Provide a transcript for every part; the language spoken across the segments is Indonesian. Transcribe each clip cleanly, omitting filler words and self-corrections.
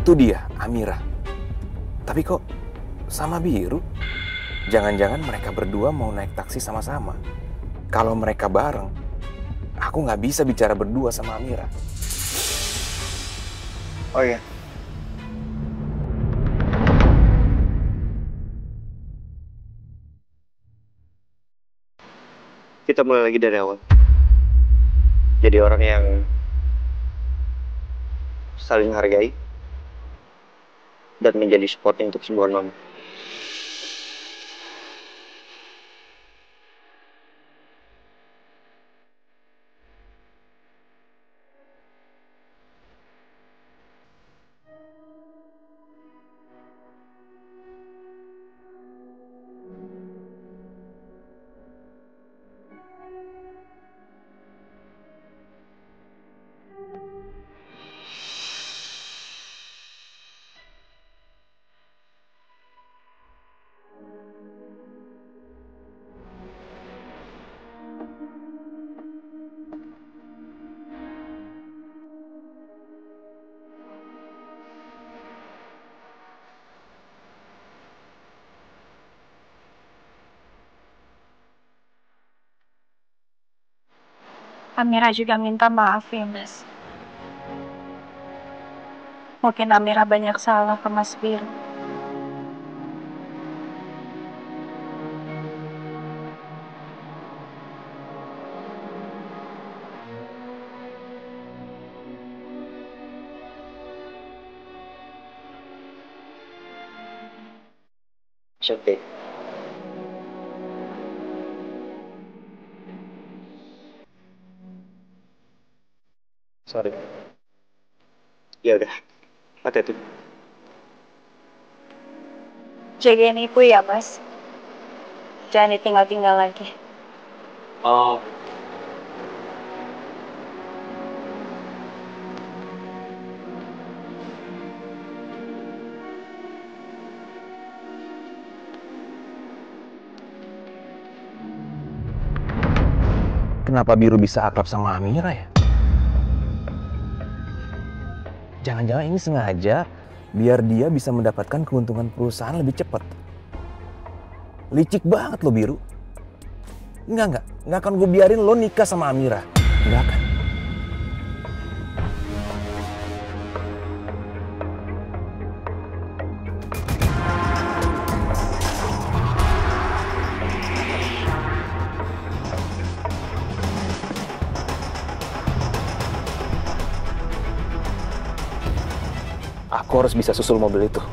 Itu dia, Amira. Tapi kok sama Biru? Jangan-jangan mereka berdua mau naik taksi sama-sama. Kalau mereka bareng, aku nggak bisa bicara berdua sama Amira. Oh iya. Kita mulai lagi dari awal. Jadi orang yang saling hargai dan menjadi support untuk sebuah nama. Amira juga minta maaf ya, Mas. Mungkin Amira banyak salah ke Mas Biru. It's okay. Sorry. Ya udah. Hati-hati. Jagain ibu ya, Mas. Jangan ditinggal-tinggal lagi. Oh. Kenapa Biru bisa akrab sama Amira ya? Jangan-jangan ini sengaja biar dia bisa mendapatkan keuntungan perusahaan lebih cepat. Licik banget lo Biru. Enggak akan gue biarin lo nikah sama Amira. Enggak akan. Aku harus bisa susul mobil itu.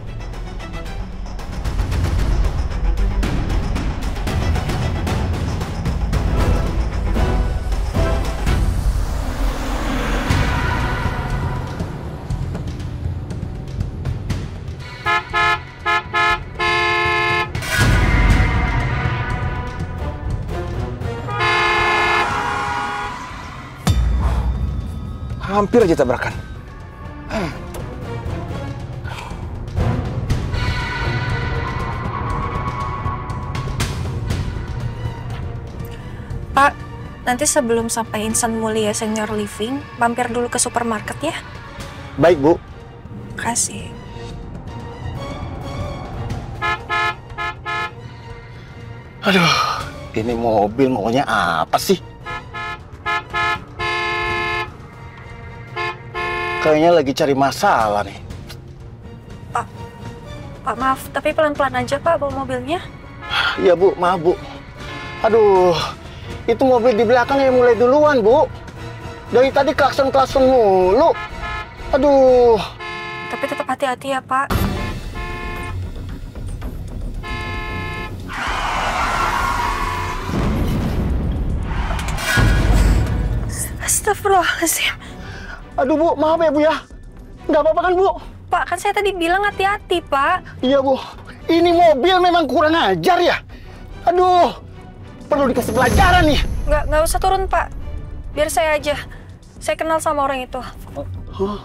Hampir aja tabrakan. Pak, nanti sebelum sampai Insan Mulia Senior Living, mampir dulu ke supermarket ya. Baik, Bu. Kasih. Aduh, ini mobil maunya apa sih? Kayaknya lagi cari masalah nih. Pak, maaf, tapi pelan-pelan aja Pak bawa mobilnya. Iya, Bu, maaf, Bu. Aduh, itu mobil di belakang yang mulai duluan, Bu. Dari tadi klakson-klakson mulu. Aduh. Tapi tetap hati-hati ya, Pak. Astagfirullahaladzim. Aduh, Bu, maaf ya, Bu ya. Nggak apa-apa kan, Bu? Pak, kan saya tadi bilang hati-hati, Pak. Iya, Bu. Ini mobil memang kurang ajar ya. Aduh, perlu dikasih pelajaran nih. Nggak usah turun, Pak. Biar saya aja. Saya kenal sama orang itu. Huh?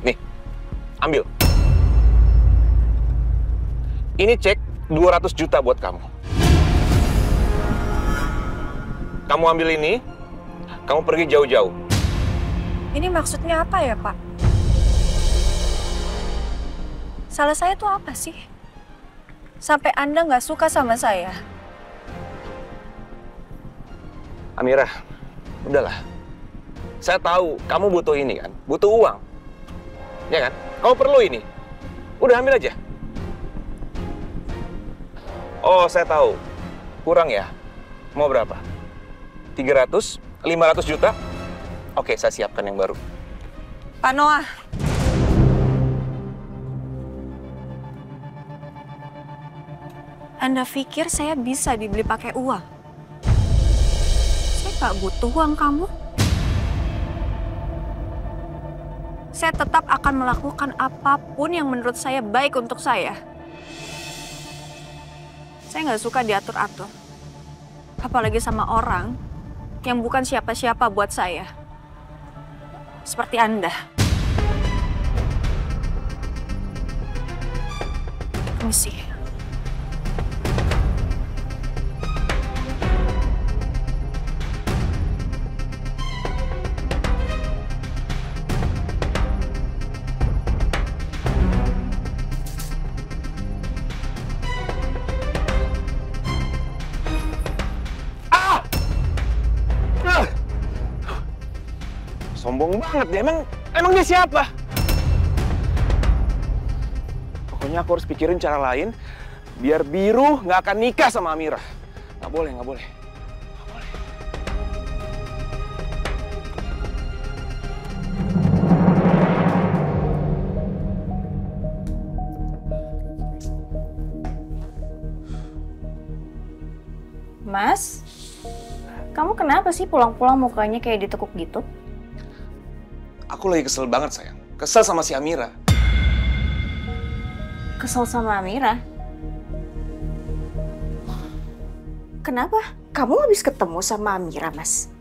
Nih, ambil. Ini cek 200 juta buat kamu. Kamu ambil ini, kamu pergi jauh-jauh. Ini maksudnya apa ya, Pak? Salah saya tuh apa sih? Sampai Anda nggak suka sama saya? Amira, udahlah. Saya tahu kamu butuh ini kan, butuh uang. Ya kan? Kamu perlu ini. Udah ambil aja. Oh, saya tahu. Kurang ya? Mau berapa? 300? 500 juta? Oke, saya siapkan yang baru. Pak Noah. Anda pikir saya bisa dibeli pakai uang? Saya nggak butuh uang kamu. Saya tetap akan melakukan apapun yang menurut saya baik untuk saya. Saya nggak suka diatur-atur. Apalagi sama orang yang bukan siapa-siapa buat saya. Seperti Anda. Permisi. Sombong banget dia. Emang dia siapa? Pokoknya aku harus pikirin cara lain biar Biru nggak akan nikah sama Amira. Nggak boleh, nggak boleh. Nggak boleh. Mas, kamu kenapa sih pulang-pulang mukanya kayak ditekuk gitu? Aku lagi kesel banget, sayang. Kesel sama si Amira. Kesel sama Amira? Kenapa? Kamu habis ketemu sama Amira, Mas?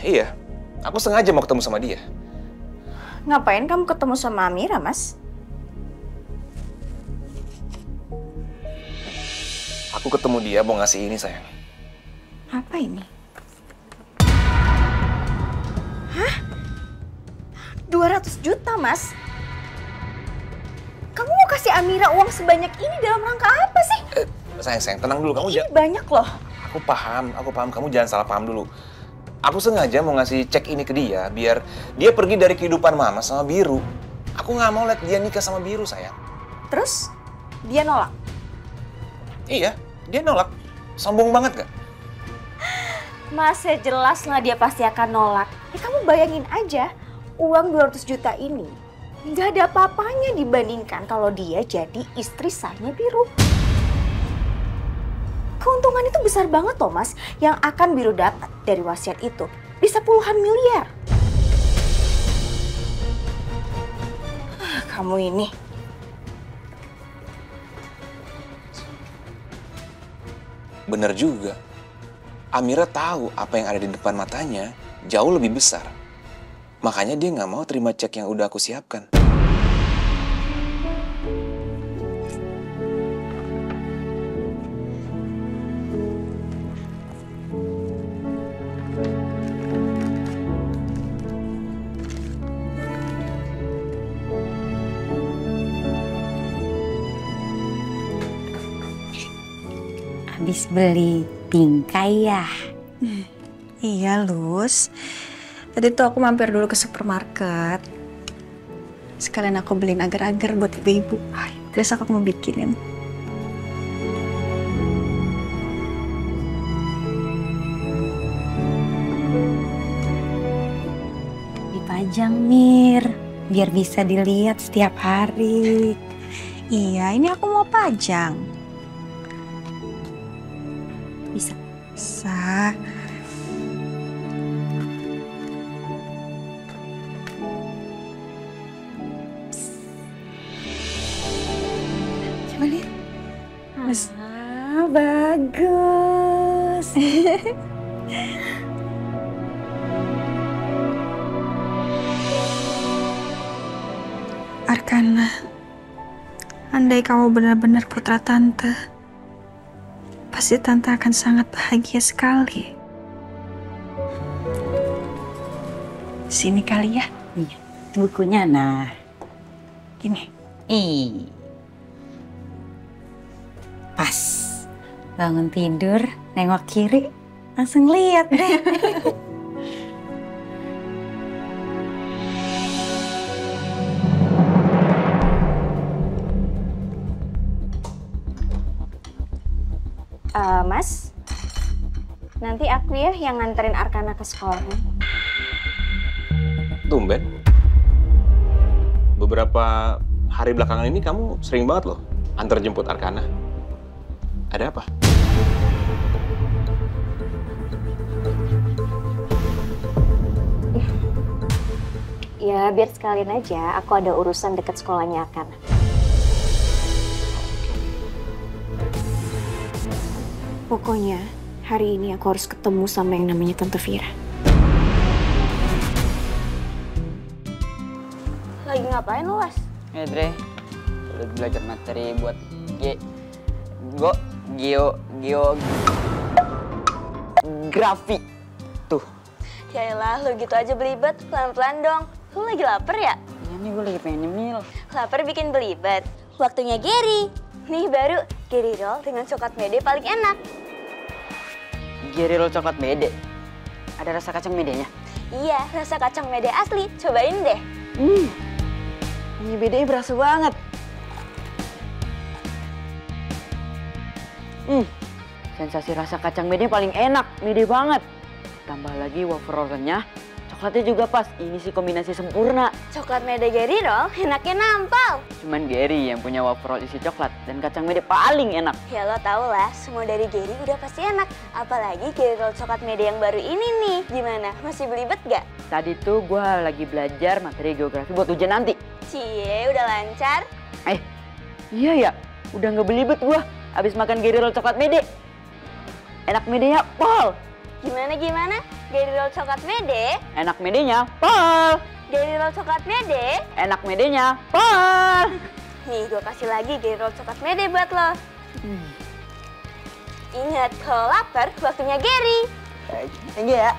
Iya, aku sengaja mau ketemu sama dia. Ngapain kamu ketemu sama Amira, Mas? Aku ketemu dia mau ngasih ini, sayang. Apa ini? Hah? 200 juta, Mas? Kamu mau kasih Amira uang sebanyak ini dalam rangka apa sih? Sayang, tenang dulu. Kamu Ini banyak loh. Aku paham. Kamu jangan salah paham dulu. Aku sengaja mau ngasih cek ini ke dia, biar dia pergi dari kehidupan Mama sama Biru. Aku nggak mau lihat dia nikah sama Biru, sayang. Terus, dia nolak? Iya, dia nolak. Sombong banget gak? Mas, ya jelas lah dia pasti akan nolak. Ya kamu bayangin aja, uang 200 juta ini nggak ada apa-apanya dibandingkan kalau dia jadi istri sahnya Biru. Keuntungan itu besar banget loh, Mas, yang akan Biru dapat dari wasiat itu. Bisa puluhan miliar. Kamu ini. Bener juga. Amira tahu apa yang ada di depan matanya jauh lebih besar. Makanya dia nggak mau terima cek yang udah aku siapkan. Habis beli bingkai ya? Iya, Lus. Tadi tuh aku mampir dulu ke supermarket. Sekalian aku beliin agar-agar buat ibu-ibu. Besok aku mau bikinin. Dipajang, Mir. Biar bisa dilihat setiap hari. Iya, ini aku mau pajang. Bisa. Bisa. Coba lihat. Bagus. Arkana, andai kamu benar-benar putra tante, pasti Tante akan sangat bahagia sekali. Sini kali ya. Iya, bukunya nah. Gini. Ih. Pas. Bangun tidur, nengok kiri, langsung lihat deh. Mas, nanti aku ya yang nganterin Arkana ke sekolahnya. Tumben. Beberapa hari belakangan ini kamu sering banget loh antar jemput Arkana. Ada apa? Ya, biar sekalian aja aku ada urusan dekat sekolahnya Arkana. Pokoknya hari ini aku harus ketemu sama yang namanya Tante Vira. Lagi ngapain lu, Was? Dre, udah belajar materi buat geografi. Tuh. Yaelah, lu gitu aja belibet. Pelan-pelan dong. Lu lagi lapar ya? Iya nih, gue lagi pengen nyemil. Lapar bikin belibet. Waktunya Gary. Nih baru Gary Roll dengan coklat mede paling enak. Gary Roll coklat mede. Ada rasa kacang medenya? Iya, rasa kacang mede asli. Cobain deh. Ini bedanya berasa banget. Sensasi rasa kacang mede paling enak, mede banget. Tambah lagi wafer rollnya, coklatnya juga pas. Ini sih kombinasi sempurna. Coklat mede Gary Roll enaknya nampal. Cuman Gary yang punya wafer roll isi coklat dan kacang mede paling enak. Ya lo tau lah, semua dari Gary udah pasti enak. Apalagi Gary Roll coklat mede yang baru ini nih. Gimana, masih belibet gak? Tadi tuh gue lagi belajar materi geografi buat ujian nanti. Cie, udah lancar. Iya ya, udah nggak belibet gue abis makan Gary Roll coklat mede. Enak medenya pol. Gimana? Gary Roll coklat mede? Enak medenya pol. Gary Roll coklat mede? Enak medenya pol. Nih, gue kasih lagi Gary Roll coklat mede buat lo. Ingat, kalau lapar, waktunya Gary. Thank you ya.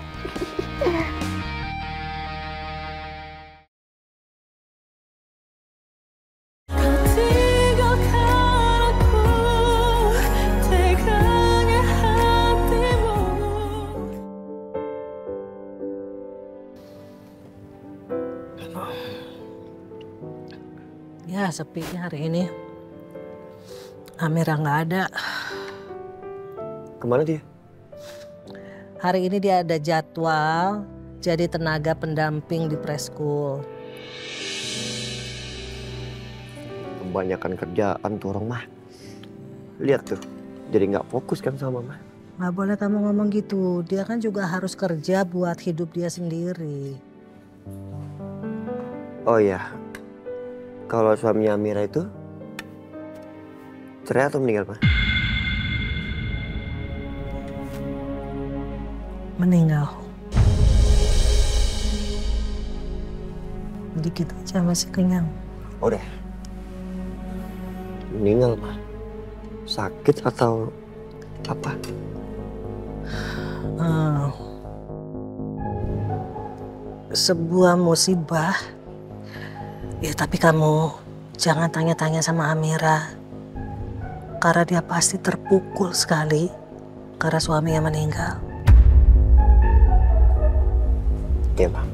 Ya, sepinya hari ini. Amira nggak ada. Kemana dia? Hari ini dia ada jadwal jadi tenaga pendamping di preschool. Kebanyakan kerjaan tuh orang mah. Lihat tuh, jadi nggak fokus kan sama mama. Nggak boleh kamu ngomong gitu. Dia kan juga harus kerja buat hidup dia sendiri. Oh iya, kalau suaminya Amira itu cerai atau meninggal, Pak? Meninggal. Dikit aja masih kenyang. Udah. Meninggal, Pak. Sakit atau apa? Sebuah musibah. Ya tapi kamu jangan tanya-tanya sama Amira. Karena dia pasti terpukul sekali karena suaminya meninggal. Iya, Pak.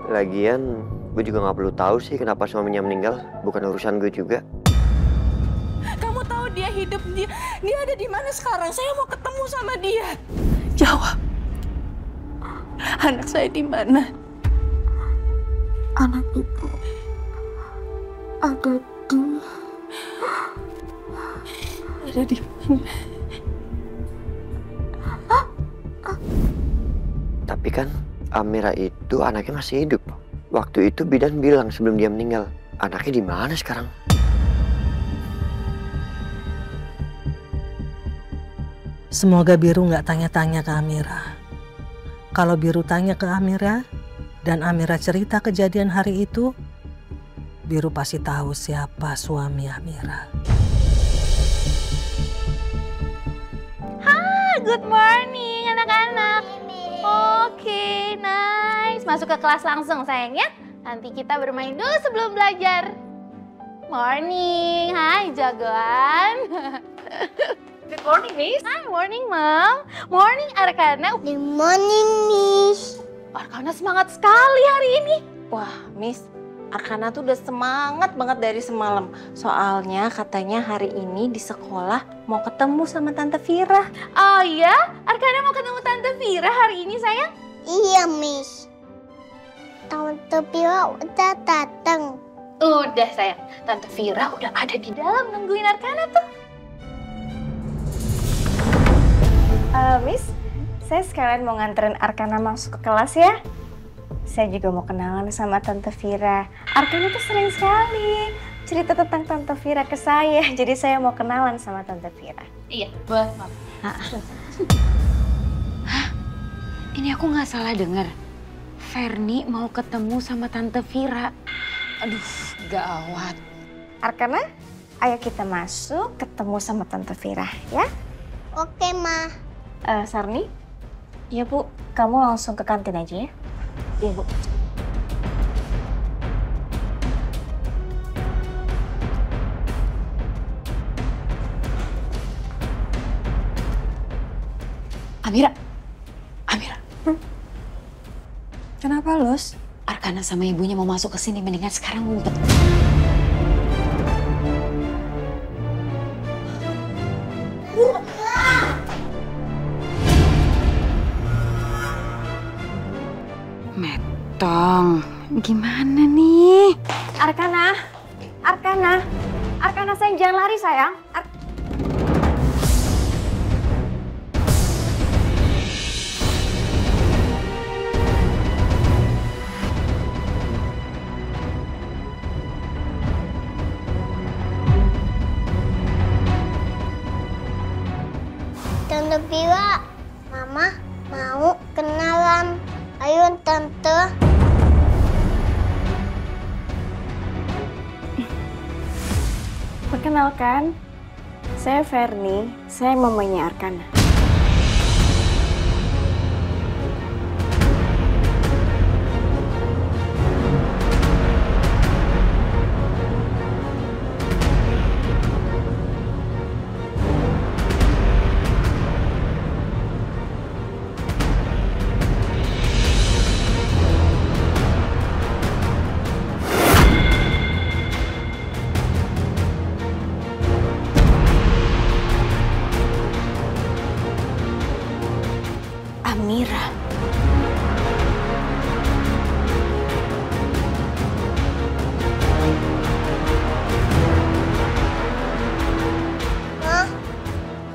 Lagian, gue juga nggak perlu tahu sih kenapa suaminya meninggal. Bukan urusan gue juga. Kamu tahu dia hidup, dia ada di mana sekarang? Saya mau ketemu sama dia. Jawab. Anak saya di mana? Anak ibu ada di mana? Tapi kan Amira itu anaknya masih hidup. Waktu itu Bidan bilang sebelum dia meninggal, anaknya di mana sekarang? Semoga Biru nggak tanya-tanya ke Amira. Kalau Biru tanya ke Amira dan Amira cerita kejadian hari itu, Biru pasti tahu siapa suami Amira. Good morning anak-anak. Oke, nice. Masuk ke kelas langsung sayang ya. Nanti kita bermain dulu sebelum belajar. Morning, hai jagoan. Good morning, Miss. Hi, morning, Mom. Morning, Arkana. Good morning, Miss. Arkana semangat sekali hari ini. Wah, Miss, Arkana tuh udah semangat banget dari semalam. Soalnya katanya hari ini di sekolah mau ketemu sama Tante Vira. Oh iya? Arkana mau ketemu Tante Vira hari ini, sayang? Iya, Miss. Tante Vira udah datang. Udah, sayang. Tante Vira udah ada di dalam nungguin Arkana tuh. Miss, saya sekalian mau nganterin Arkana masuk ke kelas ya. Saya juga mau kenalan sama Tante Vira. Arkana tuh sering sekali cerita tentang Tante Vira ke saya. Jadi saya mau kenalan sama Tante Vira. Iya, boleh, Mom. Hah? Ini aku nggak salah dengar. Ferni mau ketemu sama Tante Vira. Aduh, gawat. Arkana, ayo kita masuk ketemu sama Tante Vira ya. Oke, Ma. Sarni? Iya, Bu. Kamu langsung ke kantin aja ya. Iya, Bu. Amira. Kenapa, Lus? Arkana sama ibunya mau masuk ke sini, mendingan sekarang ngumpet. Metong, gimana nih? Arkana sayang, jangan lari sayang. Tante Vira, Mama mau kenalan. Ayo, Tante. Perkenalkan, saya Ferni, saya mamanya Arkana. Amira. Ma,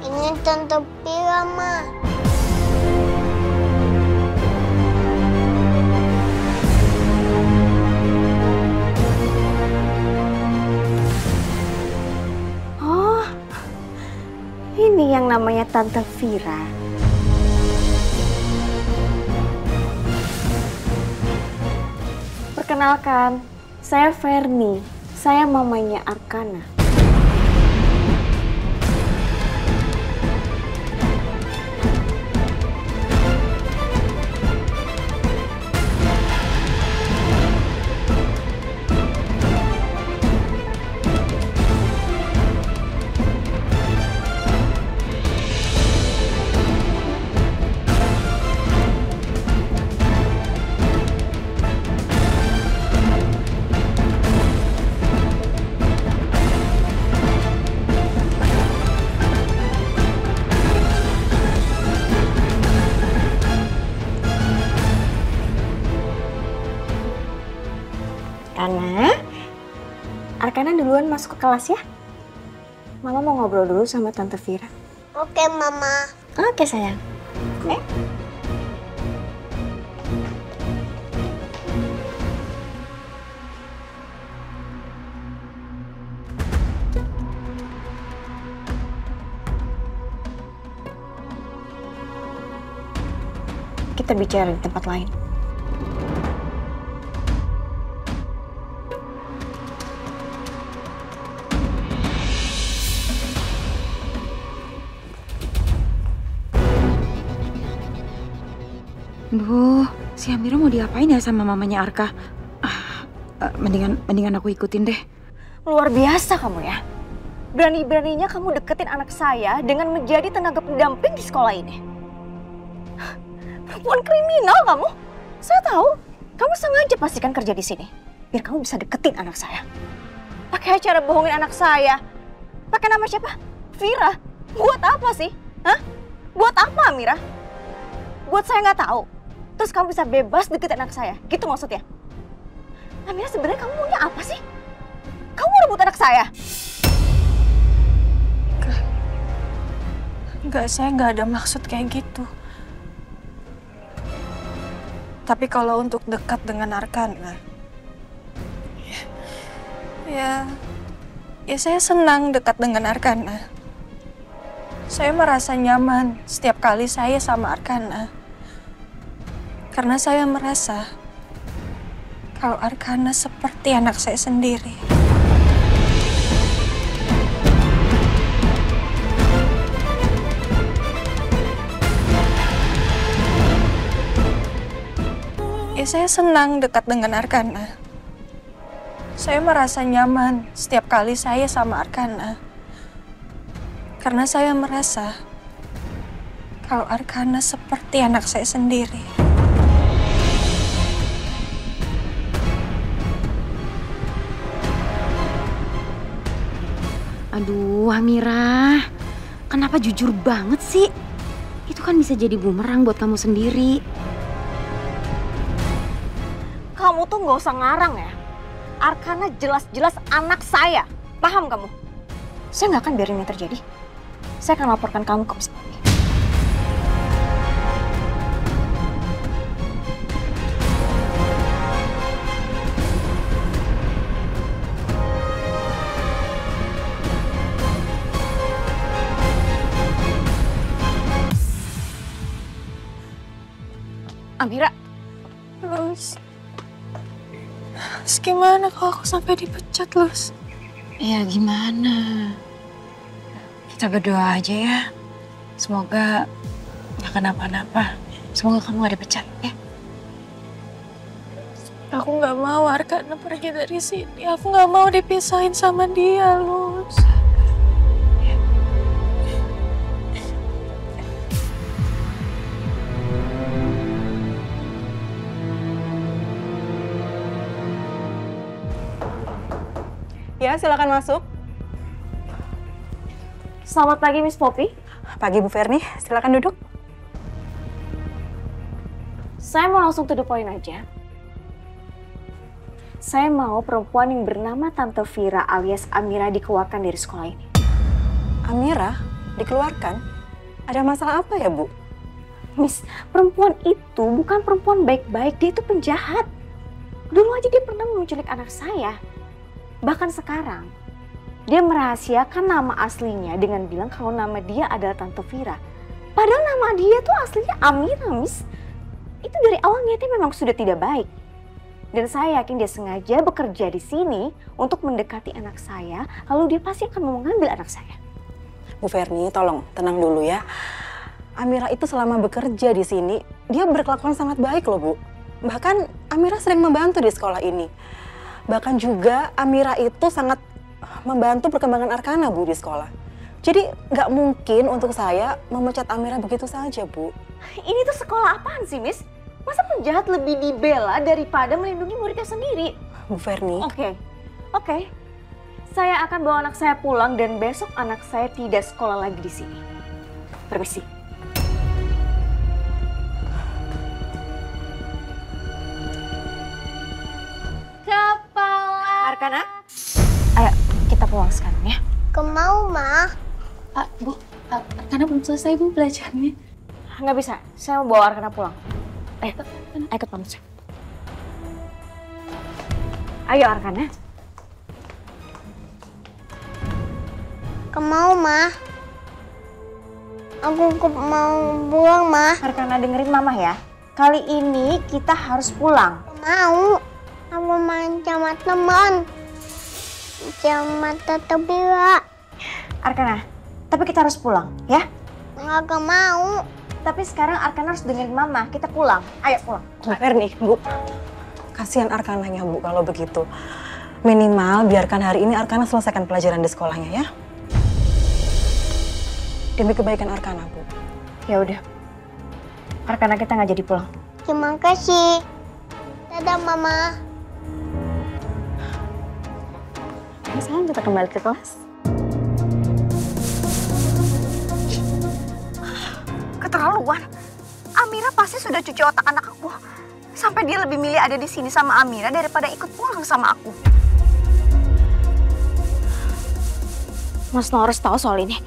ini Tante Vira, Ma. Oh, ini yang namanya Tante Vira. Perkenalkan, saya Ferni, saya mamanya Arkana. Arkana duluan masuk ke kelas ya. Mama mau ngobrol dulu sama Tante Vira. Oke, Mama. Oke, sayang. Oke. Kita bicara di tempat lain. Duh, si Amira mau diapain ya sama mamanya Arka? Mendingan aku ikutin deh. Luar biasa kamu ya. Berani-beraninya kamu deketin anak saya dengan menjadi tenaga pendamping di sekolah ini. Perempuan kriminal kamu. Saya tahu, kamu sengaja pastikan kerja di sini. Biar kamu bisa deketin anak saya. Pakai acara bohongin anak saya. Pakai nama siapa? Vira. Buat apa sih? Hah? Buat apa, Amira? Buat saya nggak tahu. Terus kamu bisa bebas deketin anak saya. Gitu maksudnya? Amira, sebenarnya kamu maunya apa sih? Kamu mau rebut anak saya? Enggak, saya nggak ada maksud kayak gitu. Tapi kalau untuk dekat dengan Arkana, ya saya senang dekat dengan Arkana. Saya merasa nyaman setiap kali saya sama Arkana. Karena saya merasa kalau Arkana seperti anak saya sendiri. Ya, saya senang dekat dengan Arkana. Saya merasa nyaman setiap kali saya sama Arkana. Karena saya merasa kalau Arkana seperti anak saya sendiri. Aduh, Amira. Kenapa jujur banget sih? Itu kan bisa jadi bumerang buat kamu sendiri. Kamu tuh nggak usah ngarang ya. Arkana jelas-jelas anak saya. Paham kamu? Saya nggak akan biarin ini terjadi. Saya akan laporkan kamu ke Miss Poppy. Amira. Lus, gimana kalau aku sampai dipecat, Lus? Ya gimana? Kita berdoa aja ya. Semoga gak kenapa-napa. Semoga kamu gak dipecat ya. Aku nggak mau Arkana pergi dari sini. Aku nggak mau dipisahin sama dia, Lus. Ya, silakan masuk. Selamat pagi, Miss Poppy. Pagi, Bu Ferni. Silakan duduk. Saya mau langsung to the point aja. Saya mau perempuan yang bernama Tante Vira alias Amira dikeluarkan dari sekolah ini. Amira? Dikeluarkan? Ada masalah apa ya, Bu? Miss, perempuan itu bukan perempuan baik-baik. Dia itu penjahat. Dulu aja dia pernah menculik anak saya. Bahkan sekarang, dia merahasiakan nama aslinya dengan bilang kalau nama dia adalah Tante Vira. Padahal nama dia tuh aslinya Amira, Miss. Itu dari awal niatnya memang sudah tidak baik. Dan saya yakin dia sengaja bekerja di sini untuk mendekati anak saya, lalu dia pasti akan mau mengambil anak saya. Bu Ferni, tolong tenang dulu ya. Amira itu selama bekerja di sini, dia berkelakuan sangat baik loh, Bu. Bahkan Amira sering membantu di sekolah ini. Bahkan juga Amira itu sangat membantu perkembangan Arkana, Bu, di sekolah. Jadi nggak mungkin untuk saya memecat Amira begitu saja, Bu. Ini tuh sekolah apaan sih, Miss? Masa penjahat lebih dibela daripada melindungi muridnya sendiri? Bu Ferni. Oke. Saya akan bawa anak saya pulang dan besok anak saya tidak sekolah lagi di sini. Permisi. Kepala. Arkana, ayo kita pulang sekarang ya. Kemau, Ma. Bu, Arkana belum selesai, Bu, belajarnya. Nggak bisa, saya mau bawa Arkana pulang. Ayo ikut Mama saya. Ayo Arkana. Kemau, Ma. Aku mau buang, Ma. Arkana dengerin Mama ya. Kali ini kita harus pulang. Mau. Aku main sama teman. Sama Tante Vira. Arkana, tapi kita harus pulang ya. Nggak mau. Tapi sekarang Arkana harus dengerin Mama. Kita pulang. Ayo pulang. Bu Ferni, Bu. Kasihan Arkananya, Bu, kalau begitu. Minimal biarkan hari ini Arkana selesaikan pelajaran di sekolahnya ya. Demi kebaikan Arkana, Bu. Ya udah. Arkana kita nggak jadi pulang. Terima kasih. Dadah, Mama. Sekarang kita kembali ke kelas. Keterlaluan. Amira pasti sudah cuci otak anak aku. Sampai dia lebih milih ada di sini sama Amira daripada ikut pulang sama aku. Mas Nora harus tahu soal ini.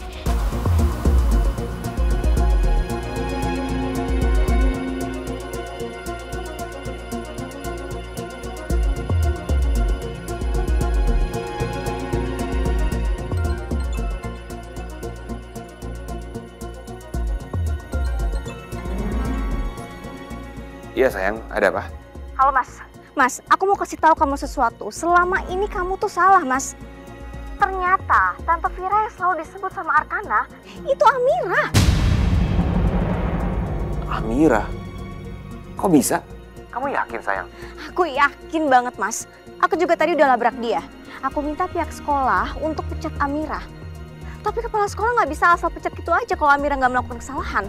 Iya sayang, ada apa? Halo Mas. Mas, aku mau kasih tahu kamu sesuatu. Selama ini kamu tuh salah, Mas. Ternyata Tante Vira yang selalu disebut sama Arkana itu Amira. Amira? Kok bisa? Kamu yakin sayang? Aku yakin banget, Mas. Aku juga tadi udah labrak dia. Aku minta pihak sekolah untuk pecat Amira. Tapi kepala sekolah nggak bisa asal pecat gitu aja kalau Amira nggak melakukan kesalahan.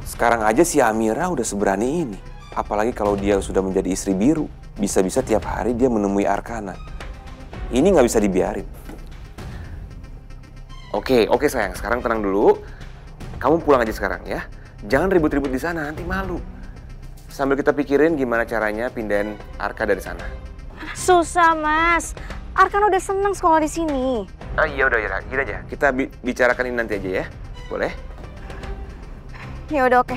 Sekarang aja si Amira udah seberani ini. Apalagi kalau dia sudah menjadi istri biru. Bisa-bisa tiap hari dia menemui Arkana. Ini nggak bisa dibiarin. Oke sayang. Sekarang tenang dulu. Kamu pulang aja sekarang ya. Jangan ribut-ribut di sana, nanti malu. Sambil kita pikirin gimana caranya pindahin Arka dari sana. Susah, Mas. Arkana udah senang sekolah di sini. Oh iya udah, gini aja. Kita bicarakan ini nanti aja ya. Boleh? Ya udah, oke.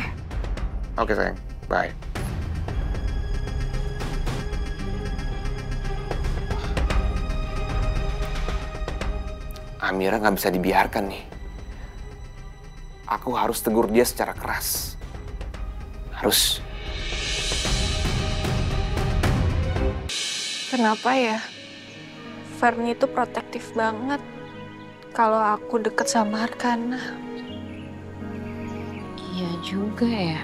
Oke sayang, bye. Amira nggak bisa dibiarkan nih. Aku harus tegur dia secara keras. Harus. Kenapa ya? Ferni itu protektif banget kalau aku deket sama Arkana. Iya juga ya.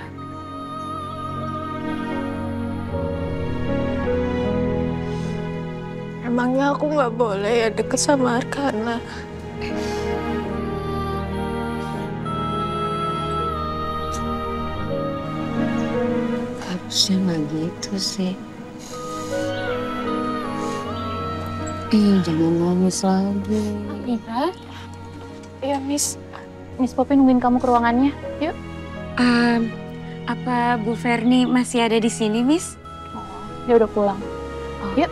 Emangnya aku nggak boleh ya deket sama Arkana? Harusnya nggak gitu sih. Jangan nangis lagi. Amira? Iya, Miss Poppy nungguin kamu ke ruangannya. Yuk. Apa Bu Ferni masih ada di sini, Miss? Oh, dia udah pulang. Oh. Yuk.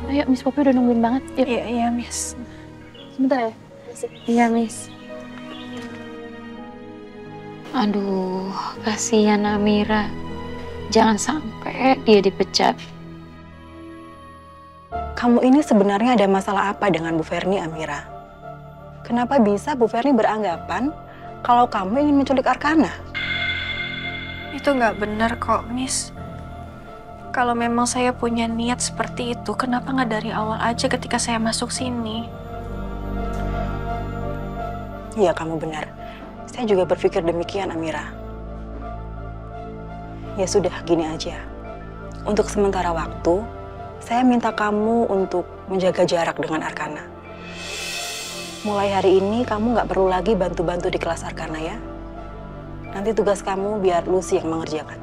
Ayo, Miss Poppy udah nungguin banget. Yuk. Iya, Miss. Sebentar ya. Iya, Miss. Aduh, kasihan Amira. Jangan sampai dia dipecat. Kamu ini sebenarnya ada masalah apa dengan Bu Ferni, Amira? Kenapa bisa Bu Ferni beranggapan kalau kamu ingin menculik Arkana? Itu nggak benar kok, Miss. Kalau memang saya punya niat seperti itu, kenapa nggak dari awal aja ketika saya masuk sini? Iya, kamu benar. Saya juga berpikir demikian, Amira. Ya sudah, gini aja. Untuk sementara waktu, saya minta kamu untuk menjaga jarak dengan Arkana. Mulai hari ini kamu nggak perlu lagi bantu-bantu di kelas Arkana ya. Nanti tugas kamu biar Lucy yang mengerjakan.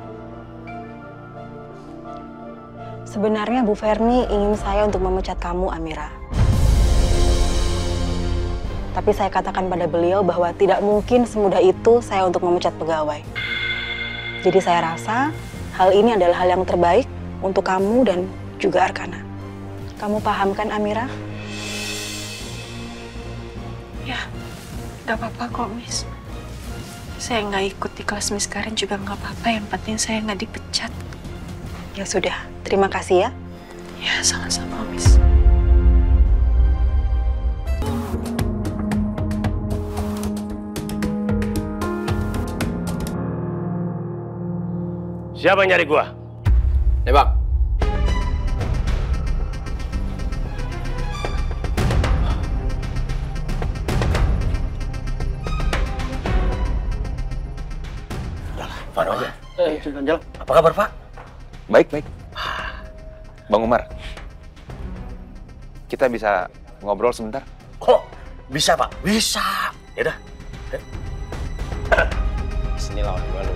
Sebenarnya Bu Ferni ingin saya untuk memecat kamu, Amira. Tapi saya katakan pada beliau bahwa tidak mungkin semudah itu saya untuk memecat pegawai. Jadi saya rasa hal ini adalah hal yang terbaik untuk kamu dan juga Arkana. Kamu paham kan, Amira? Ya, nggak apa-apa kok, Miss. Saya nggak ikut di kelas Miss Karen juga nggak apa-apa. Yang penting saya nggak dipecat. Ya sudah, terima kasih ya. Ya, sama-sama, Miss. Siapa yang nyari gua? Bang. Silakan. Apa kabar, Pak? Baik, baik. Bang Umar, kita bisa ngobrol sebentar? Oh, bisa, Pak. Bisa. Ya udah. Sini lawan gua lu.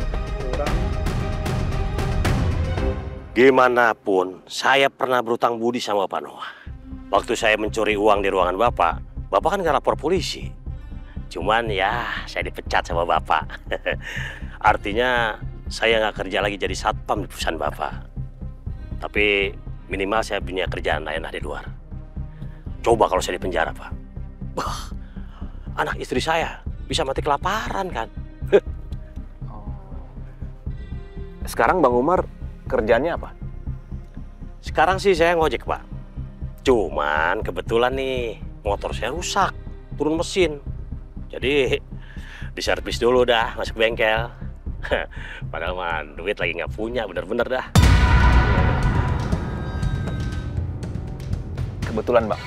Gimana pun, saya pernah berutang budi sama Pak Noah. Waktu saya mencuri uang di ruangan Bapak kan nggak lapor polisi. Cuman ya, saya dipecat sama Bapak. Artinya, saya nggak kerja lagi jadi satpam di perusahaan Bapak. Tapi minimal saya punya kerjaan enak di luar. Coba kalau saya di penjara, Pak. Wah, anak istri saya bisa mati kelaparan kan. Sekarang Bang Umar kerjaannya apa? Sekarang sih saya ngojek, Pak. Cuman kebetulan nih motor saya rusak, turun mesin. Jadi diservis dulu dah, masuk bengkel. Padahal mah duit lagi nggak punya, bener-bener dah. Kebetulan, Bang.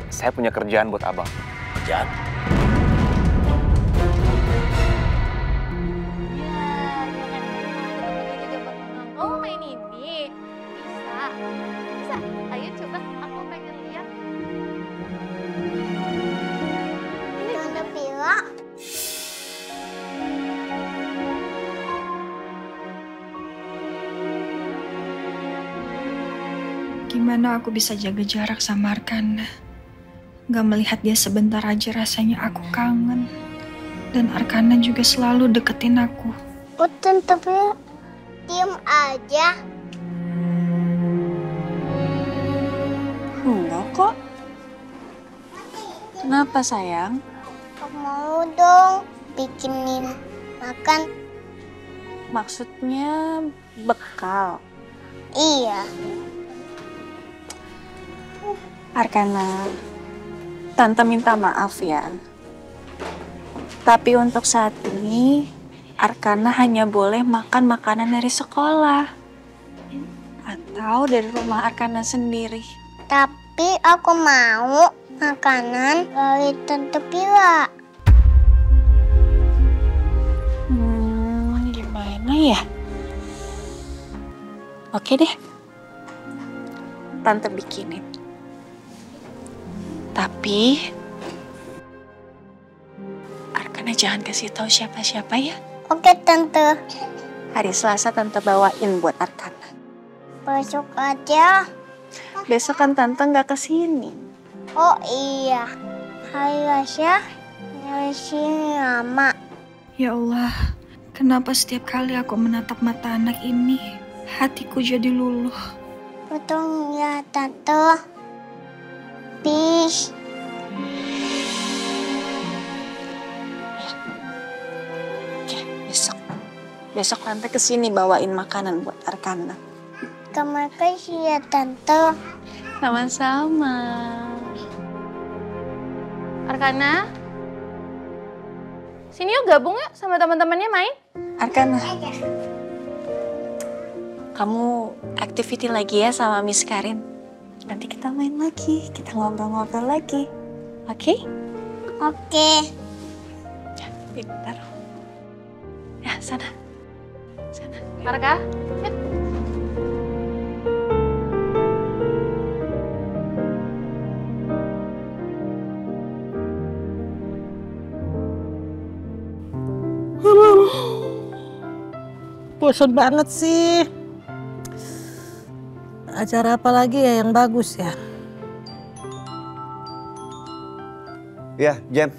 Saya punya kerjaan buat Abang. Kerjaan? Oh, main ini? Bisa. Bisa. Ayo coba, aku pengen lihat. Ini Tante Vira. Gimana aku bisa jaga jarak sama Arkana? Gak melihat dia sebentar aja rasanya aku kangen. Dan Arkana juga selalu deketin aku. Oh, Tante Vira. Diam aja. Enggak kok. Kenapa sayang? Aku mau dong bikinin makan. Maksudnya bekal? Iya. Arkana, Tante minta maaf ya. Tapi untuk saat ini, Arkana hanya boleh makan makanan dari sekolah. Atau dari rumah Arkana sendiri. Tapi aku mau makanan dari Tante Vira. Gimana ya? Oke deh. Tante bikinin. Tapi Arkana jangan kasih tahu siapa-siapa ya. Oke, Tante. Hari Selasa Tante bawain buat Arkana. Besok aja. Besok kan Tante nggak kesini. Oh iya. Hari Selasa dari sini lama. Ya Allah, kenapa setiap kali aku menatap mata anak ini, hatiku jadi luluh. Betul ya, Tante. Peace. Oke, besok Tante kesini bawain makanan buat Arkana. Terima kasih ya, Tante. Sama-sama. Arkana, sini yuk gabung yuk sama teman-temannya main. Arkana, kamu activity lagi ya sama Miss Karin. Nanti kita main lagi, kita ngobrol-ngobrol lagi. Oke? Oke. Ya, pintar. Ya, sana. Sana. Arka, yuk. Bosan banget sih. Acara apa lagi ya yang bagus ya? Ya, Jam.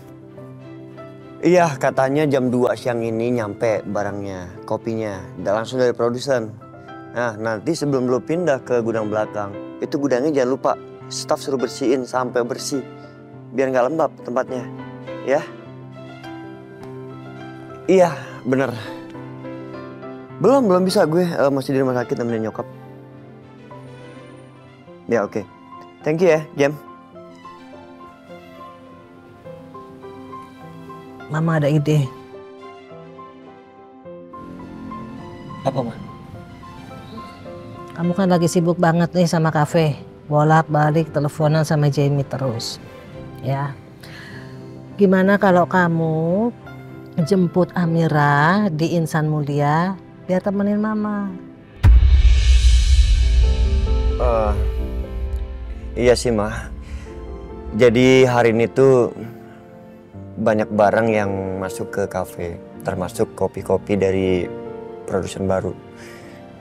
Iya, katanya jam 2 siang ini nyampe barangnya, kopinya. Langsung dari produsen. Nah, nanti sebelum lo pindah ke gudang belakang, itu gudangnya jangan lupa staf suruh bersihin sampai bersih. Biar nggak lembab tempatnya, ya? Iya, bener. Belum bisa gue masih di rumah sakit nemenin nyokap. Ya oke. Thank you ya, Jam. Mama ada ide. Apa, Ma? Kamu kan lagi sibuk banget nih sama kafe. Bolak-balik teleponan sama Jamie terus. Ya. Gimana kalau kamu jemput Amira di Insan Mulia biar temenin Mama. Iya sih, Ma. Jadi hari ini tuh banyak barang yang masuk ke kafe, termasuk kopi-kopi dari produsen baru.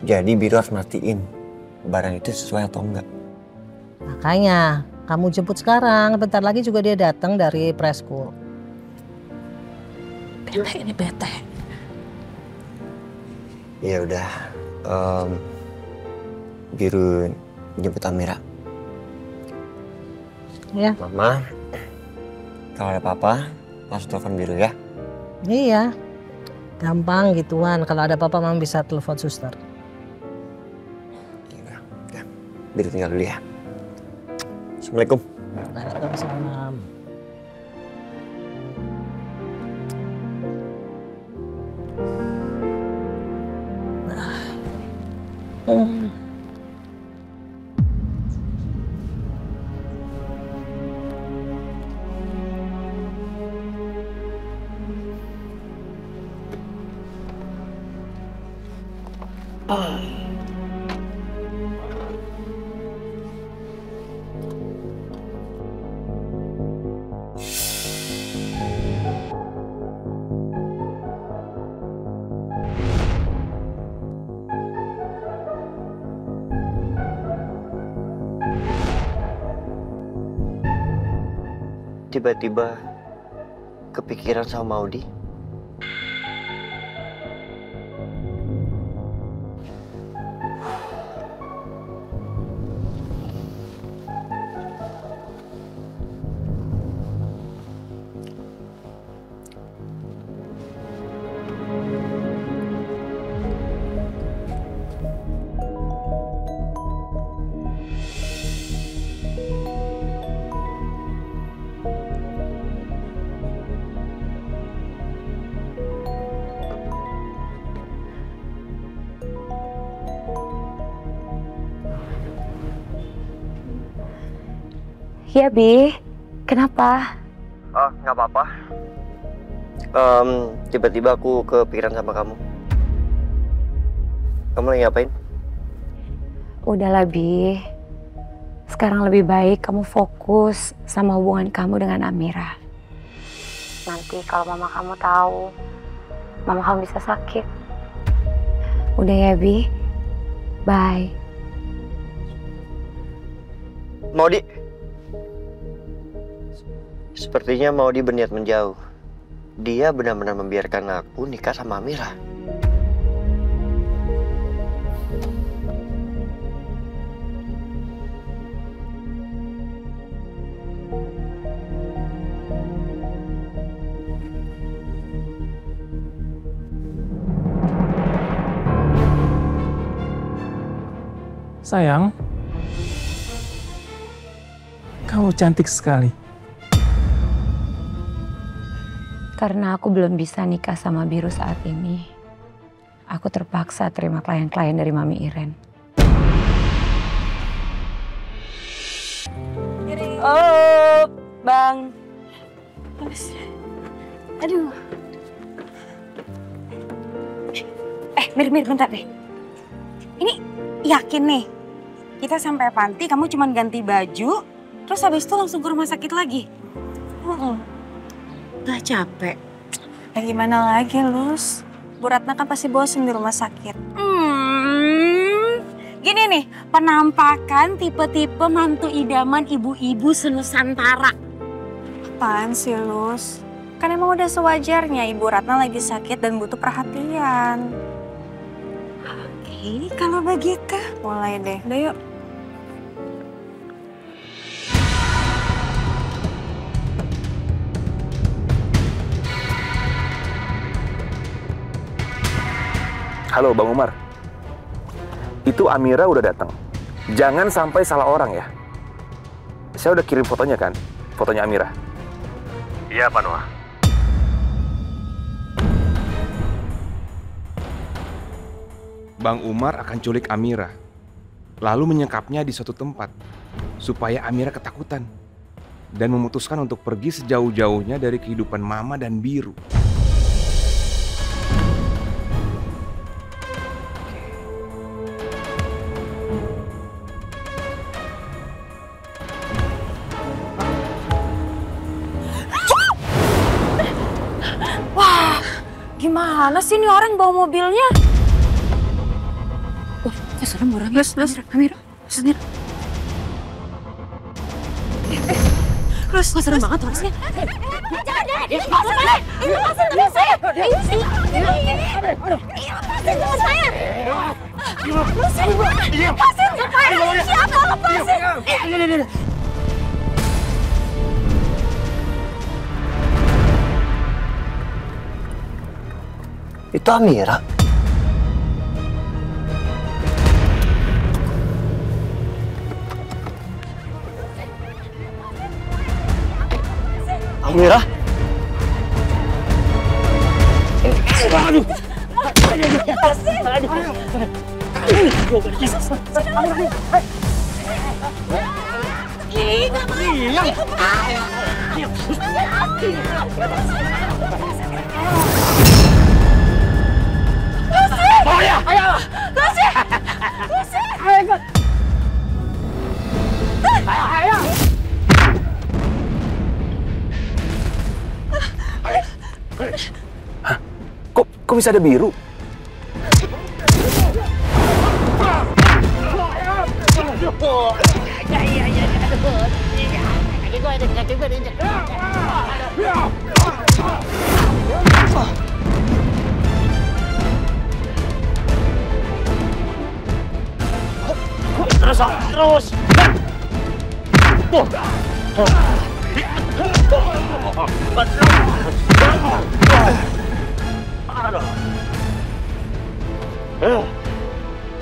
Jadi Biro harus mastiin barang itu sesuai atau enggak. Makanya kamu jemput sekarang, bentar lagi juga dia datang dari preschool. Bete ini bete. Ya udah, Biro jemput Amira. Ya. Mama, kalau ada apa-apa langsung telepon Biro ya. Iya, gampang gituan. Kalau ada apa-apa Mama bisa telepon suster. Biro tinggal dulu ya. Assalamualaikum. Waalaikumsalam. Tiba-tiba kepikiran sama Maudi. Ya, Bi. Kenapa? Oh, nggak apa-apa. Tiba-tiba aku kepikiran sama kamu. Kamu lagi ngapain? Udahlah, Bi. Sekarang lebih baik kamu fokus sama hubungan kamu dengan Amira. Nanti kalau mama kamu tahu, mama kamu bisa sakit. Udah ya, Bi. Bye. Maudi. Sepertinya Maudi berniat menjauh. Dia benar-benar membiarkan aku nikah sama Amira. Sayang, kamu cantik sekali. Karena aku belum bisa nikah sama Biru saat ini, aku terpaksa terima klien-klien dari Mami Iren. Oh, Bang. Aduh. Mir, bentar deh. Ini yakin nih, kita sampai panti kamu cuma ganti baju, terus habis itu langsung ke rumah sakit lagi? Gak capek. Ya gimana lagi, Lus? Bu Ratna kan pasti bosen di rumah sakit. Gini nih, penampakan tipe-tipe mantu idaman ibu-ibu senusantara. Apaan sih, Lus? Kan emang udah sewajarnya Ibu Ratna lagi sakit dan butuh perhatian. Oke, kalau begitu. Mulai deh. Udah yuk. Halo Bang Umar, itu Amira udah datang. Jangan sampai salah orang ya. Saya udah kirim fotonya kan, fotonya Amira. Iya Pak Noah. Bang Umar akan culik Amira, lalu menyekapnya di suatu tempat, supaya Amira ketakutan dan memutuskan untuk pergi sejauh-jauhnya dari kehidupan Mama dan Biru. Gimana sih nih orang bawa mobilnya? Kok serem orangnya? Amira. Terus, kok serem banget orangnya? Jangan, lepasin teman saya. Lepasin teman saya. Lepasin supaya siapa lepasin. Itu Amira. Amira? Aduh. Hah? Kok bisa ada biru? Terus.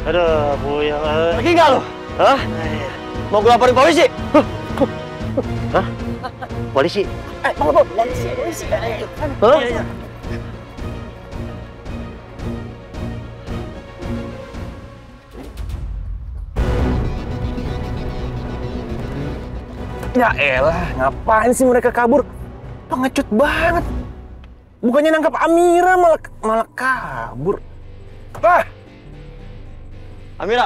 Aduh, buyang. Pergi nggak lo? Hah? Mau gue laporin polisi? Hah? Polisi? Polisi. Hah? Ya elah, ngapain sih mereka kabur? Pengecut banget. Bukannya nangkap Amira malah kabur. Ah! Amira.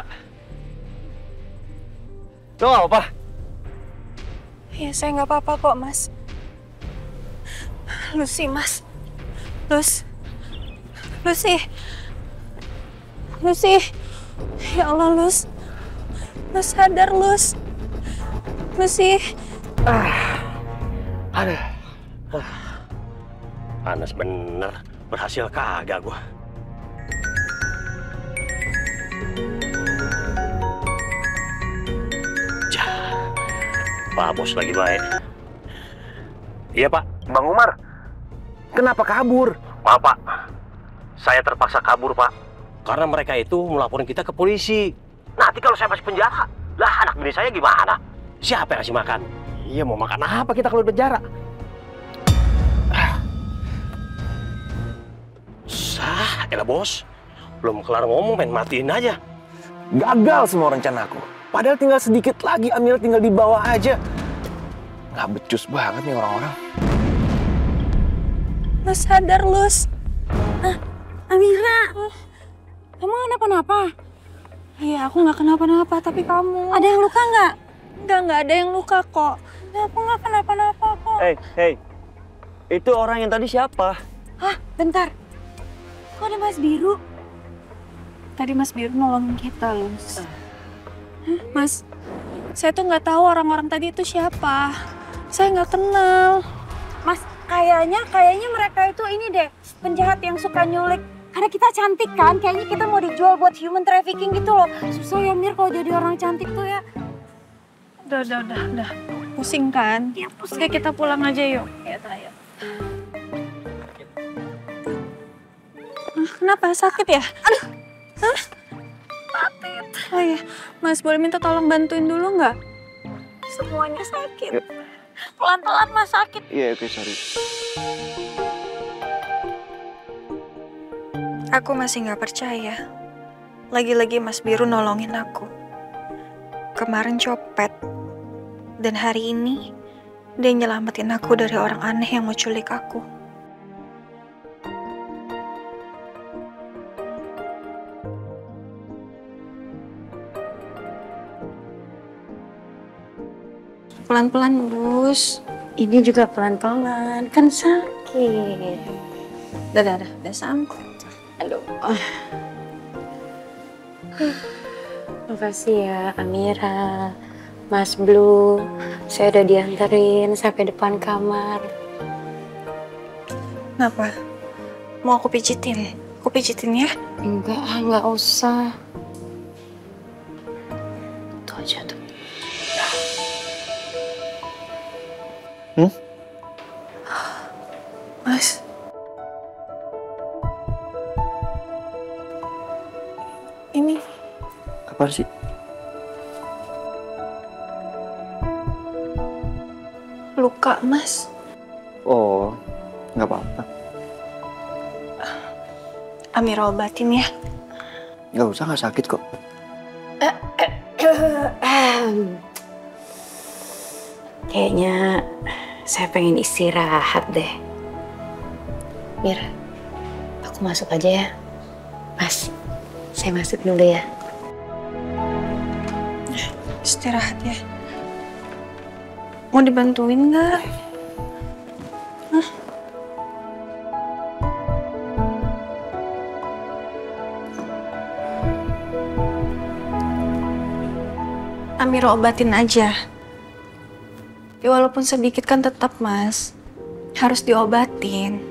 Lo nggak apa-apa? Ya, saya nggak apa-apa kok, Mas. Lucy, Mas. Lucy. Ya Allah, Lus. Lus, sadar, Lus. Lucy. Aduh. Panas bener. Berhasil kagak gua. Pak Bos lagi baik. Iya Pak. Bang Umar, kenapa kabur? Maaf Pak, saya terpaksa kabur Pak. Karena mereka itu melaporin kita ke polisi. Nanti kalau saya masuk penjara, lah anak bini saya gimana? Siapa yang ngasih makan? Iya, mau makan apa kita kalau di penjara? Elah Bos, belum kelar ngomong main matiin aja. Gagal semua rencanaku. Padahal tinggal sedikit lagi, Amira tinggal di bawah aja. Nggak becus banget nih orang-orang. Lus, sadar, Lus. Amira, kamu kenapa-napa? Iya, aku nggak kenapa-napa, tapi kamu. Ada yang luka nggak? Nggak ada yang luka kok. Aku nggak kenapa-napa kok. Hey, itu orang yang tadi siapa? Hah, bentar. Kok ada Mas Biru? Tadi Mas Biru nolongin kita, Lus. Mas, saya tuh nggak tahu orang-orang tadi itu siapa. Saya nggak kenal. Mas, kayaknya mereka itu ini deh, penjahat yang suka nyulik. Karena kita cantik kan, kayaknya kita mau dijual buat human trafficking gitu loh. Susah ya Mir kalau jadi orang cantik tuh ya. Udah. Pusing kan? Ya, pusing. Oke, kita pulang aja yuk. Ya, ayo. Kenapa? Sakit ya? Aduh. Hah? Sakit. Oh iya, Mas boleh minta tolong bantuin dulu nggak? Semuanya sakit. Pelan-pelan Mas, sakit. Iya, oke, sorry. Aku masih nggak percaya. Lagi-lagi Mas Biru nolongin aku. Kemarin copet. Dan hari ini, dia nyelamatin aku dari orang aneh yang mau culik aku. Pelan-pelan, Lus. Ini juga pelan-pelan, kan sakit. Udah sampai. Aduh. Makasih ya Amira, Mas Blue. Saya udah dianterin sampai depan kamar. Kenapa? Mau aku pijitin? Aku pijitin ya? Enggak usah. Tuh aja tuh. Mas. Ini Apa sih? luka, Mas. Oh, nggak apa-apa. Amira obatin ya. Nggak usah, nggak sakit kok. Kayaknya saya pengen istirahat deh. Mir, aku masuk aja ya. Mas, saya masuk dulu ya. Istirahat ya. Mau dibantuin nggak? Hah? Amira obatin aja. Ya walaupun sedikit kan tetap, Mas. Harus diobatin.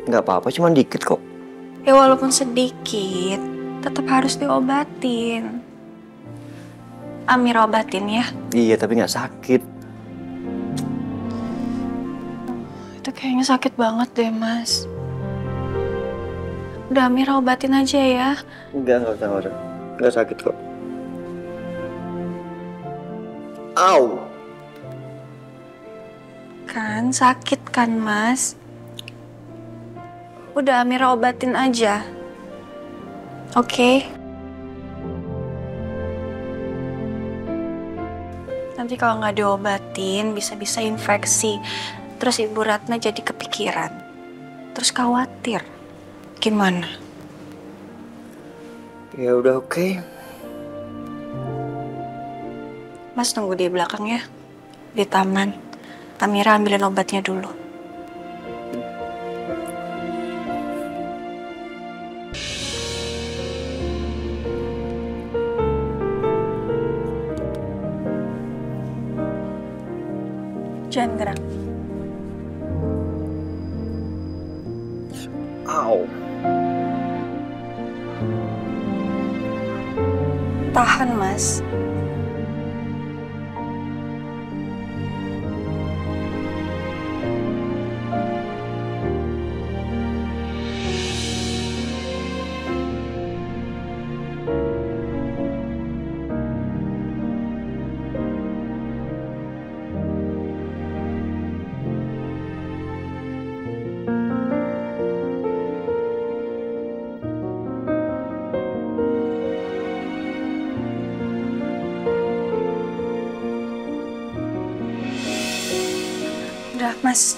Nggak apa-apa, cuma dikit kok. Ya walaupun sedikit, tetap harus diobatin. Amira obatin ya. Iya, tapi nggak sakit. Itu kayaknya sakit banget deh, Mas. Udah Amira obatin aja ya. Nggak usah. Nggak sakit kok. Au! Kan sakit kan, Mas? Udah Amira obatin aja. Oke? Nanti kalau nggak diobatin, bisa-bisa infeksi. Terus Ibu Ratna jadi kepikiran. Terus khawatir. Gimana? Ya udah oke. Mas tunggu di belakang ya. Di taman. Amira ambilin obatnya dulu. Jangan gerak. Au. Tahan, Mas. Udah, Mas.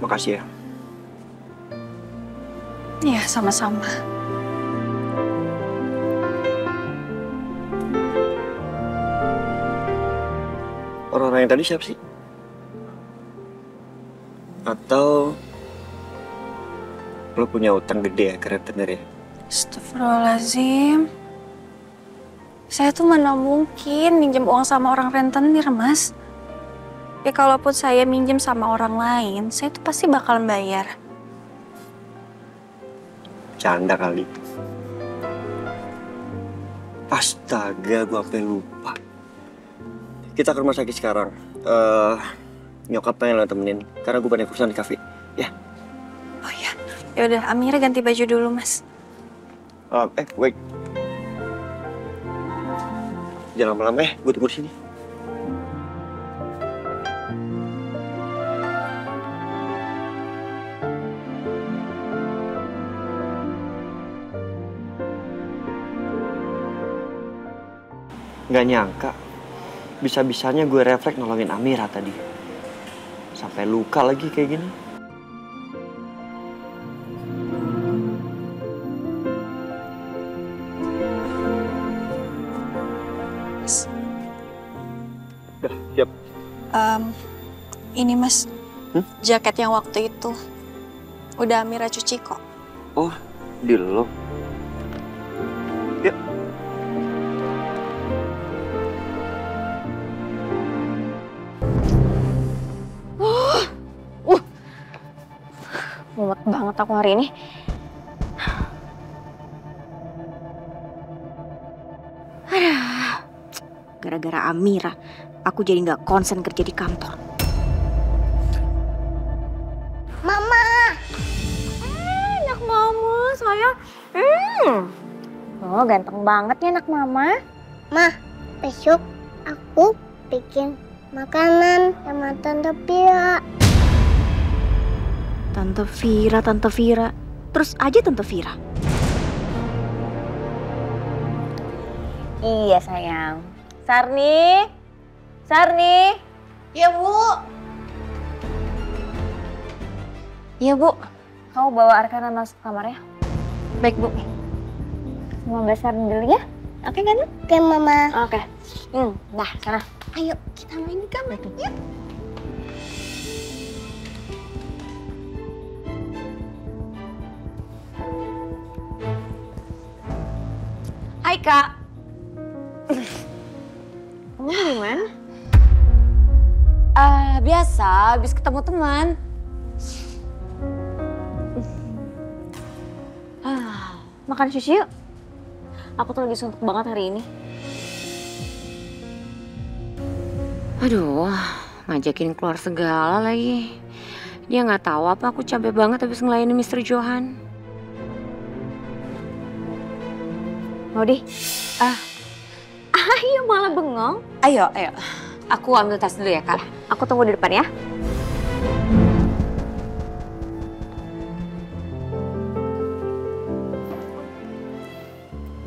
Makasih ya. Iya, sama-sama. Orang-orang yang tadi siapa sih? Atau lo punya utang gede ya ke rentenir ya? Astagfirullahaladzim. Saya tuh mana mungkin minjem uang sama orang rentenir, Mas. Ya kalaupun saya minjem sama orang lain, saya tuh pasti bakalan bayar. Canda kali. Astaga, gue sampai lupa. Kita ke rumah sakit sekarang. Nyokap pengen lo temenin, karena gue banyak urusan di kafe. Ya. Oh ya, ya udah. Amira ganti baju dulu, Mas. Wait. Jangan lama-lama ya, gue tunggu di sini. Gak nyangka, bisa-bisanya gue refleks nolongin Amira tadi. Sampai luka lagi kayak gini. Ini Mas, jaket yang waktu itu udah Amira cuci kok. Oh, di lo. Yuk. Mumet banget aku hari ini. Aduh, gara-gara Amira, aku jadi nggak konsen kerja di kantor. Mama. Anak mama, sayang. Oh, ganteng banget ya anak mama. Ma, besok aku bikin makanan sama Tante Pia. Tante Vira. Terus aja Tante Vira. Iya sayang. Sarni. Ya Bu. Iya Bu. Kamu bawa Arkana masuk kamar ya. Baik Bu. Semoga Sarni dulu ya. Oke kan? Oke Mama. Oke. Nah sana. Ayo kita main di kamar. Yuk. Hai Kak. Kamu dari mana? Biasa, habis ketemu teman. Makan sushi yuk. Aku tuh lagi suntuk banget hari ini. Aduh, ngajakin keluar segala lagi. Dia nggak tahu apa aku capek banget habis ngelayani Mr. Johan. Mau di? Ayo malah bengong. Ayo. Aku ambil tas dulu ya, Kak. Aku tunggu di depan ya.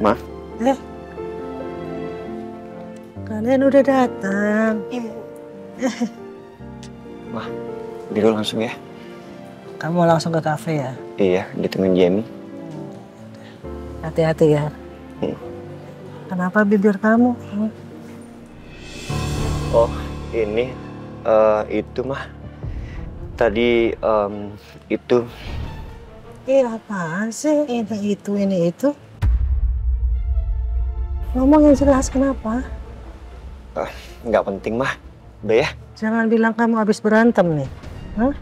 Ma. Kalian udah datang. Wah, dulu langsung ya. Kamu langsung ke kafe ya? Iya, ditungguin Jamie. Hati-hati ya. Kenapa bibir kamu? Oh, ini itu mah. Tadi itu. Apaan sih? Ini itu. Ngomong yang jelas kenapa? Nggak penting mah. Udah ya. Jangan bilang kamu habis berantem nih. Hah?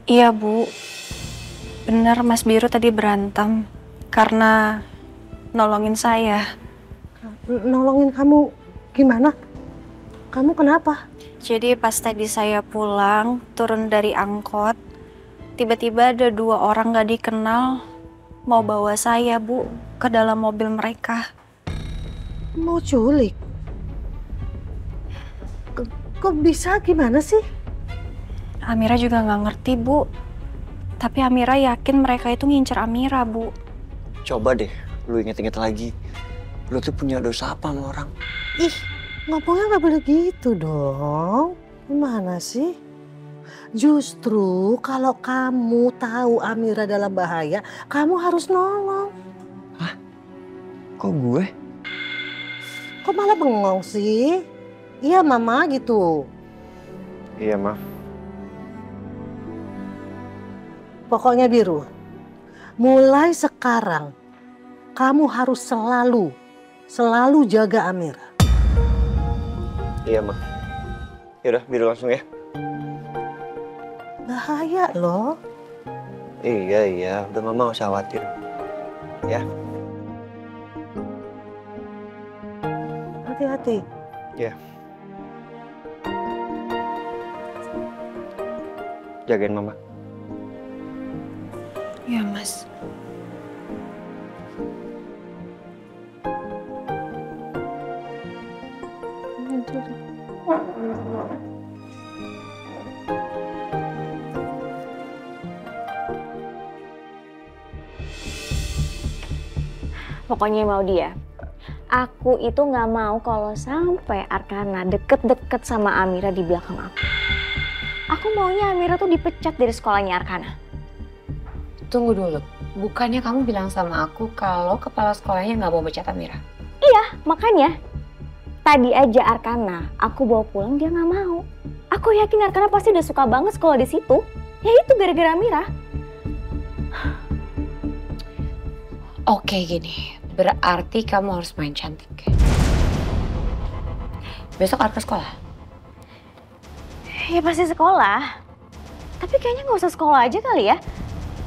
Iya Bu, benar Mas Biru tadi berantem karena nolongin saya. Nolongin kamu gimana? Kamu kenapa? Jadi pas tadi saya pulang, turun dari angkot, tiba-tiba ada 2 orang gak dikenal mau bawa saya Bu ke dalam mobil mereka. Mau culik? Kok bisa? Gimana sih? Amira juga nggak ngerti Bu, tapi Amira yakin mereka itu ngincer Amira Bu. Coba deh, lu inget-inget lagi. Lu tuh punya dosa apa sama orang? Ih, ngomongnya nggak boleh gitu dong. Gimana sih? Justru kalau kamu tahu Amira dalam bahaya, kamu harus nolong. Hah? Kok gue? Kok malah bengong sih? Iya Mama gitu. Iya Ma. Pokoknya Biru, mulai sekarang kamu harus selalu jaga Amira. Iya Ma. Yaudah, Biru langsung ya. Bahaya loh. Iya. Udah Mama gak usah khawatir. Ya. Hati-hati. Ya. Jagain Mama. Iya Mas. Pokoknya mau dia. Aku itu nggak mau kalau sampai Arkana deket-deket sama Amira di belakang aku. Aku maunya Amira tuh dipecat dari sekolahnya Arkana. Tunggu dulu. Bukannya kamu bilang sama aku kalau kepala sekolahnya nggak mau pecat Amira? Iya, makanya. Tadi aja Arkana, aku bawa pulang dia nggak mau. Aku yakin Arkana pasti udah suka banget sekolah di situ. Ya itu gara-gara Amira. Oke gini, berarti kamu harus main cantik. Besok Arka sekolah? Ya pasti sekolah. Tapi kayaknya nggak usah sekolah aja kali ya.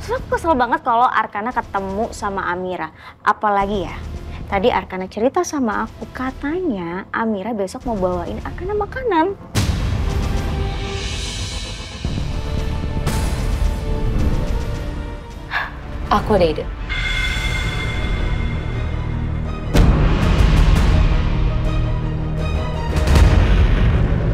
Soalnya aku kesel banget kalau Arkana ketemu sama Amira. Apalagi ya, tadi Arkana cerita sama aku katanya Amira besok mau bawain Arkana makanan. Aku ada ide.